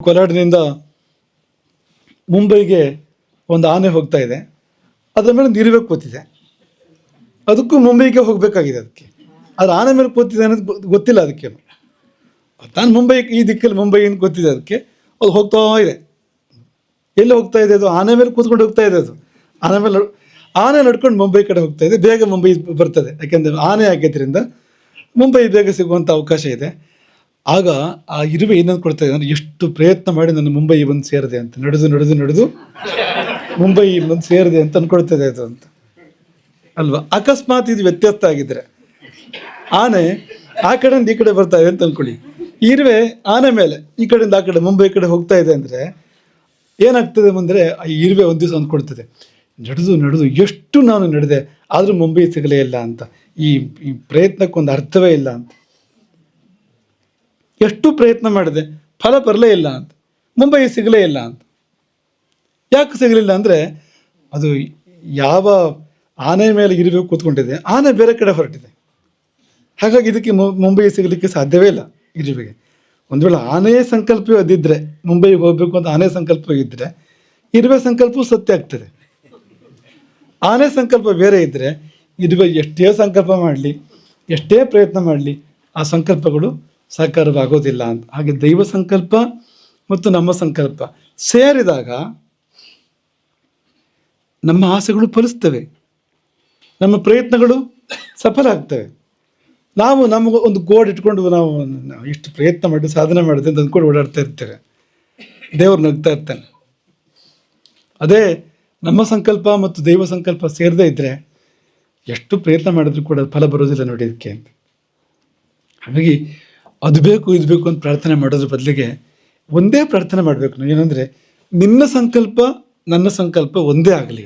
ಕೋಲಾರದಿಂದ ಮುಂಬೈಗೆ ಒಂದು ಆನೆ ಹೋಗ್ತಾ ಇದೆ, ಅದರ ಮೇಲೆ ಒಂದು ಇರುವೆ ಕೂತಿದೆ. ಅದಕ್ಕೂ ಮುಂಬೈಗೆ ಹೋಗಬೇಕಾಗಿದೆ. ಅದು ಆನೆ ಮೇಲೆ ಕೂತಿದೆ ಅನ್ನೋದು ಗೊತ್ತಿಲ್ಲ ಅದಕ್ಕೆ. ನಾನು ಮುಂಬೈ, ಈ ದಿಕ್ಕಲ್ಲಿ ಮುಂಬೈ ಅಂತ ಗೊತ್ತಿದೆ ಅದಕ್ಕೆ. ಅದು ಹೋಗ್ತಾ ಇದೆ. ಎಲ್ಲಿ ಹೋಗ್ತಾ ಇದೆ? ಅದು ಆನೆ ಮೇಲೆ ಕೂತ್ಕೊಂಡು ಹೋಗ್ತಾ ಇದೆ. ಅದು ಆನೆ ನಡ್ಕೊಂಡು ಮುಂಬೈ ಕಡೆ ಹೋಗ್ತಾ ಇದೆ. ಬೇಗ ಮುಂಬೈ ಬರ್ತದೆ, ಯಾಕೆಂದರೆ ಆನೆ ಆಗಿದ್ದರಿಂದ ಮುಂಬೈ ಬೇಗ ಸಿಗುವಂಥ ಅವಕಾಶ ಇದೆ. ಆಗ ಆ ಇರುವೆ ಏನಂದು ಕೊಡ್ತಾ ಇದೆ ಅಂದರೆ, ಎಷ್ಟು ಪ್ರಯತ್ನ ಮಾಡಿ ನಾನು ಮುಂಬೈ ಬಂದು ಸೇರಿದೆ ಅಂತ, ನಡೆದು ಮುಂಬೈ ಬಂದು ಸೇರಿದೆ ಅಂತ ಅಂದ್ಕೊಳ್ತದೆ ಅದು ಅಂತ ಅಲ್ವಾ. ಅಕಸ್ಮಾತ್ ಇದು ವ್ಯತ್ಯಸ್ತ ಆಗಿದ್ರೆ, ಆನೆ ಆ ಕಡೆಯಿಂದ ಈ ಕಡೆ ಬರ್ತಾ ಇದೆ ಅಂತ ಅಂದ್ಕೊಳ್ಳಿ, ಇರುವೆ ಆನೆ ಮೇಲೆ ಈ ಕಡೆಯಿಂದ ಆ ಕಡೆ ಮುಂಬೈ ಕಡೆ ಹೋಗ್ತಾ ಇದೆ ಅಂದರೆ ಏನಾಗ್ತದೆ ಅಂದರೆ, ಆ ಇರುವೆ ಒಂದು ದಿವಸ ಅಂದ್ಕೊಳ್ತದೆ, ನಡೆದು ಎಷ್ಟು ನಾನು ನಡೆದೆ ಆದರೂ ಮುಂಬೈ ಸಿಗಲೇ ಇಲ್ಲ ಅಂತ, ಈ ಪ್ರಯತ್ನಕ್ಕೊಂದು ಅರ್ಥವೇ ಇಲ್ಲ ಅಂತ. ಎಷ್ಟು ಪ್ರಯತ್ನ ಮಾಡಿದೆ, ಫಲ ಬರಲೇ ಇಲ್ಲ ಅಂತ, ಮುಂಬೈ ಸಿಗಲೇ ಇಲ್ಲ ಅಂತ. ಯಾಕೆ ಸಿಗಲಿಲ್ಲ ಅಂದರೆ, ಅದು ಯಾವ ಆನೆ ಮೇಲೆ ಇರುವೆ ಕೂತ್ಕೊಂಡಿದೆ, ಆನೆ ಬೇರೆ ಕಡೆ ಹೊರಟಿದೆ. ಹಾಗಾಗಿ ಇದಕ್ಕೆ ಮುಂಬೈ ಸಿಗಲಿಕ್ಕೆ ಸಾಧ್ಯವೇ ಇಲ್ಲ ಇರುವೆಗೆ. ಒಂದು ವೇಳೆ ಆನೆಯ ಸಂಕಲ್ಪವೇ ಅದಿದ್ದರೆ, ಮುಂಬೈಗೆ ಹೋಗಬೇಕು ಅಂತ ಆನೆ ಸಂಕಲ್ಪ ಇದ್ದರೆ, ಇರುವೆ ಸಂಕಲ್ಪವೂ ಸತ್ಯ ಆಗ್ತದೆ. ಆನೆ ಸಂಕಲ್ಪ ಬೇರೆ ಇದ್ದರೆ ಇರುವೆ ಎಷ್ಟೇ ಸಂಕಲ್ಪ ಮಾಡಲಿ, ಎಷ್ಟೇ ಪ್ರಯತ್ನ ಮಾಡಲಿ, ಆ ಸಂಕಲ್ಪಗಳು ಸಾಕಾರವಾಗೋದಿಲ್ಲ ಅಂತ. ಹಾಗೆ ದೈವ ಸಂಕಲ್ಪ ಮತ್ತು ನಮ್ಮ ಸಂಕಲ್ಪ ಸೇರಿದಾಗ ನಮ್ಮ ಆಸೆಗಳು ಫಲಿಸ್ತವೆ, ನಮ್ಮ ಪ್ರಯತ್ನಗಳು ಸಫಲ ಆಗ್ತವೆ. ನಾವು ನಮಗೆ ಒಂದು ಗೋಡ್ ಇಟ್ಕೊಂಡು ನಾವು ಇಷ್ಟು ಪ್ರಯತ್ನ ಮಾಡಿ ಸಾಧನೆ ಮಾಡಿದೆ ಅಂತ ಅಂದ್ಕೊಂಡು ಓಡಾಡ್ತಾ ಇರ್ತೇವೆ, ದೇವ್ರು ನಗ್ತಾ ಇರ್ತಾನೆ. ಅದೇ ನಮ್ಮ ಸಂಕಲ್ಪ ಮತ್ತು ದೈವ ಸಂಕಲ್ಪ ಸೇರದೇ ಇದ್ದರೆ ಎಷ್ಟು ಪ್ರಯತ್ನ ಮಾಡಿದ್ರು ಕೂಡ ಫಲ ಬರೋದಿಲ್ಲ ನೋಡಿ ಇದಕ್ಕೆ ಅಂತ. ಹಾಗಾಗಿ ಅದು ಬೇಕು ಇದು ಬೇಕು ಅಂತ ಪ್ರಾರ್ಥನೆ ಮಾಡೋದ್ರ ಬದಲಿಗೆ ಒಂದೇ ಪ್ರಾರ್ಥನೆ ಮಾಡಬೇಕು ನಾವು, ಏನಂದರೆ ನಿನ್ನ ಸಂಕಲ್ಪ ನನ್ನ ಸಂಕಲ್ಪ ಒಂದೇ ಆಗಲಿ.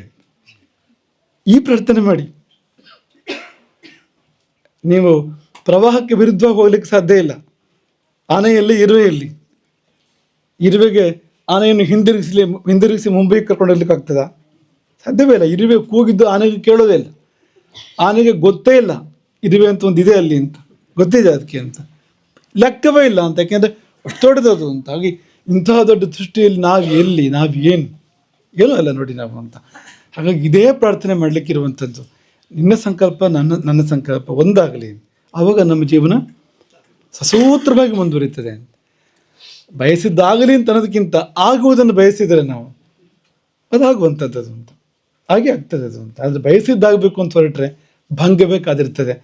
ಈ ಪ್ರಾರ್ಥನೆ ಮಾಡಿ. ನೀವು ಪ್ರವಾಹಕ್ಕೆ ವಿರುದ್ಧವಾಗಿ ಹೋಗ್ಲಿಕ್ಕೆ ಸಾಧ್ಯ ಇಲ್ಲ. ಆನೆಯಲ್ಲಿ ಇರುವೆಯಲ್ಲಿ, ಇರುವೆಗೆ ಆನೆಯನ್ನು ಹಿಂದಿರುಗಿಸಿ ಮುಂಬೈಗೆ ಕರ್ಕೊಂಡು ಹೋಗ್ಲಿಕ್ಕೆ ಆಗ್ತದಾ? ಸಾಧ್ಯವೇ ಇಲ್ಲ. ಇರುವೆ ಕೂಗಿದ್ದು ಆನೆಗೆ ಕೇಳೋದೇ ಇಲ್ಲ. ಆನೆಗೆ ಗೊತ್ತೇ ಇಲ್ಲ ಇರುವೆ ಅಂತ ಒಂದು ಇದೆ ಅಲ್ಲಿ ಅಂತ, ಗೊತ್ತಿದೆ ಅದಕ್ಕೆ ಅಂತ, ಲೆಕ್ಕವೇ ಇಲ್ಲ ಅಂತ, ಯಾಕೆಂದರೆ ಅಷ್ಟು ದೊಡ್ಡದು ಅಂತ. ಹಾಗೆ ಇಂತಹ ದೊಡ್ಡ ಸೃಷ್ಟಿಯಲ್ಲಿ ನಾವು ಏನೂ ಅಲ್ಲ ನೋಡಿ ನಾವು ಅಂತ. ಹಾಗಾಗಿ ಇದೇ ಪ್ರಾರ್ಥನೆ ಮಾಡಲಿಕ್ಕಿರುವಂಥದ್ದು, ನಿನ್ನ ಸಂಕಲ್ಪ ನನ್ನ ಸಂಕಲ್ಪ ಒಂದಾಗಲಿ, ಆವಾಗ ನಮ್ಮ ಜೀವನ ಸಸೂತ್ರವಾಗಿ ಮುಂದುವರಿತದೆ. ಬಯಸಿದ್ದಾಗಲಿ ಅಂತ ಅನ್ನೋದಕ್ಕಿಂತ ಆಗುವುದನ್ನು ಬಯಸಿದರೆ ನಾವು ಅದಾಗುವಂಥದ್ದು ಅಂತ, ಹಾಗೆ ಆಗ್ತದೆ ಅದು ಅಂತ. ಆದರೆ ಬಯಸಿದ್ದಾಗಬೇಕು ಅಂತ ಹೊರಟ್ರೆ ಭಂಗವೇ ಕಾದಿರ್ತದೆ.